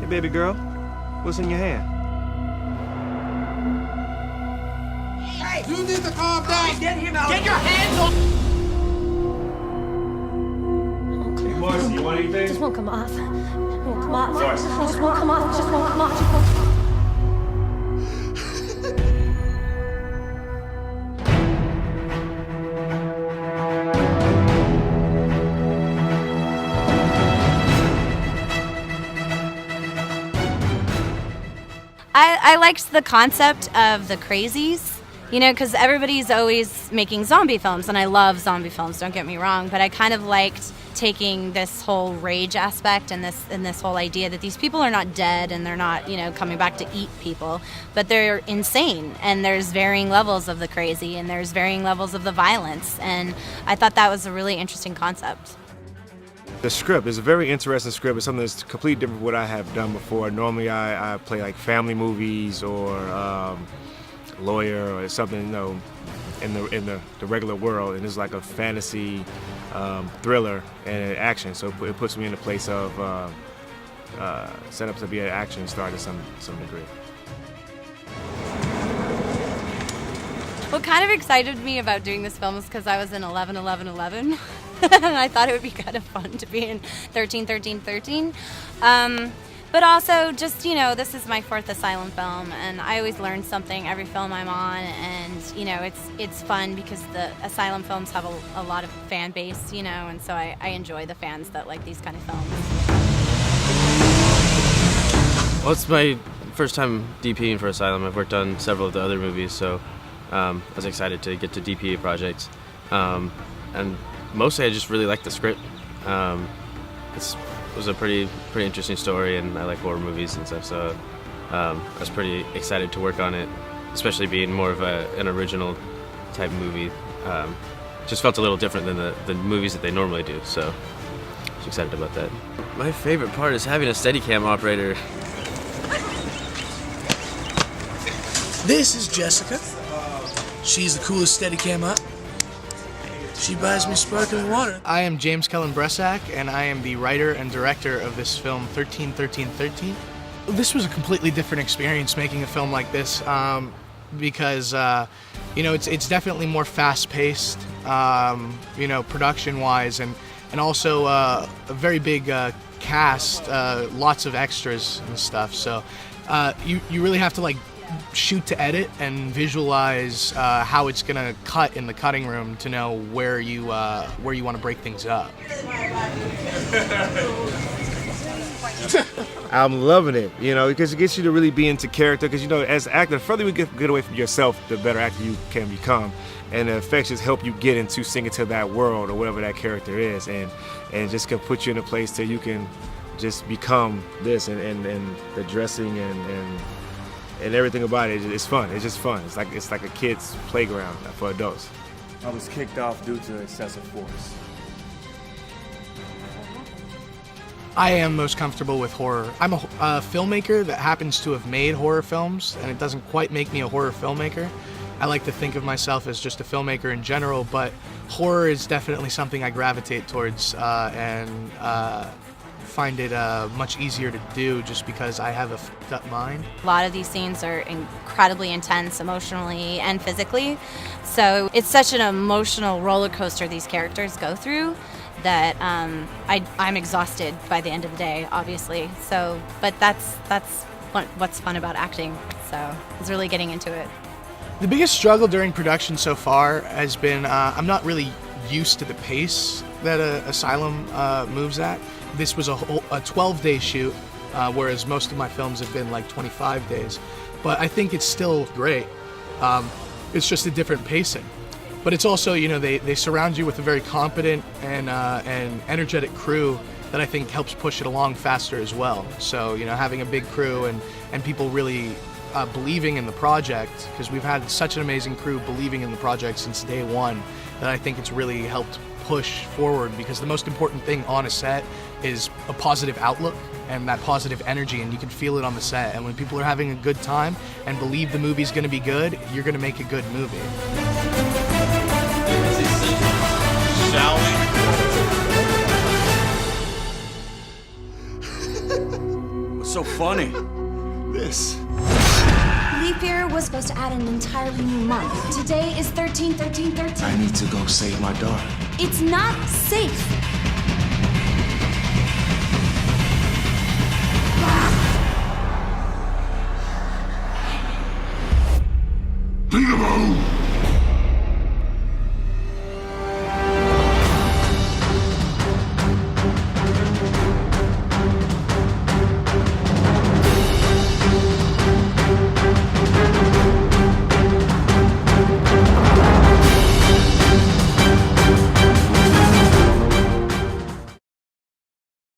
Hey, baby girl, what's in your hand? Hey! You need to calm down! Get him out! Get your hands off! Hey, Marcy, you want anything? Just won't come off. Won't come off. Sorry. Just won't come off. Just won't come off. Just won't. I liked the concept of the crazies, you know, because everybody's always making zombie films, and I love zombie films, don't get me wrong, but I kind of liked taking this whole rage aspect and this whole idea that these people are not dead and they're not, you know, coming back to eat people, but they're insane, and there's varying levels of the crazy, and there's varying levels of the violence, and I thought that was a really interesting concept. The script is a very interesting script. It's something that's completely different from what I have done before. Normally I play like family movies or lawyer or something, you know, in the regular world, and it's like a fantasy thriller and an action. So it puts me in the place of set up to be an action star to some degree. What kind of excited me about doing this film is because I was in 11-11-11, and I thought it would be kind of fun to be in 13-13-13. But also, just, you know, this is my 4th Asylum film, and I always learn something every film I'm on, and, you know, it's fun because the Asylum films have a lot of fan base, you know, and so I enjoy the fans that like these kind of films. Well, it's my first time DPing for Asylum. I've worked on several of the other movies, so I was excited to get to DP a project. And mostly I just really liked the script. It was a pretty interesting story, and I like horror movies and stuff, so I was pretty excited to work on it, especially being more of an original type movie. Just felt a little different than the movies that they normally do, so I was excited about that. My favorite part is having a Steadicam operator. This is Jessica. She's the coolest Steadicam up. She buys me sparkling water. I am James Cullen Bressack, and I am the writer and director of this film 13-13-13. This was a completely different experience making a film like this because you know, it's definitely more fast-paced, you know, production-wise, and also a very big cast, lots of extras and stuff. So you really have to like shoot to edit and visualize how it's gonna cut in the cutting room to know where you want to break things up. I'm loving it, you know, because it gets you to really be into character. Because, you know, as an actor, the further you get away from yourself, the better actor you can become. And the effects just help you get into, sink into that world or whatever that character is, and just can put you in a place that you can just become this, and the dressing and everything about it is fun. It's just fun. It's like a kid's playground for adults. I was kicked off due to excessive force. I am most comfortable with horror. I'm a filmmaker that happens to have made horror films, and it doesn't quite make me a horror filmmaker. I like to think of myself as just a filmmaker in general, but horror is definitely something I gravitate towards and find it much easier to do just because I have a fucked up mind. A lot of these scenes are incredibly intense emotionally and physically, so it's such an emotional roller coaster these characters go through that I'm exhausted by the end of the day, obviously. So, but that's what's fun about acting. So, it's really getting into it. The biggest struggle during production so far has been I'm not really used to the pace that Asylum moves at. This was a 12-day shoot, whereas most of my films have been like 25 days. But I think it's still great. It's just a different pacing. But it's also, you know, they surround you with a very competent and energetic crew that I think helps push it along faster as well. So, you know, having a big crew and people really believing in the project, because we've had such an amazing crew believing in the project since day one, that I think it's really helped push forward, because the most important thing on a set is a positive outlook and that positive energy, and you can feel it on the set. And when people are having a good time and believe the movie's going to be good, you're going to make a good movie. Shall we? so funny? This. Leap year was supposed to add an entirely new month. Today is 13-13-13. I need to go save my daughter. It's not safe. Peekaboo!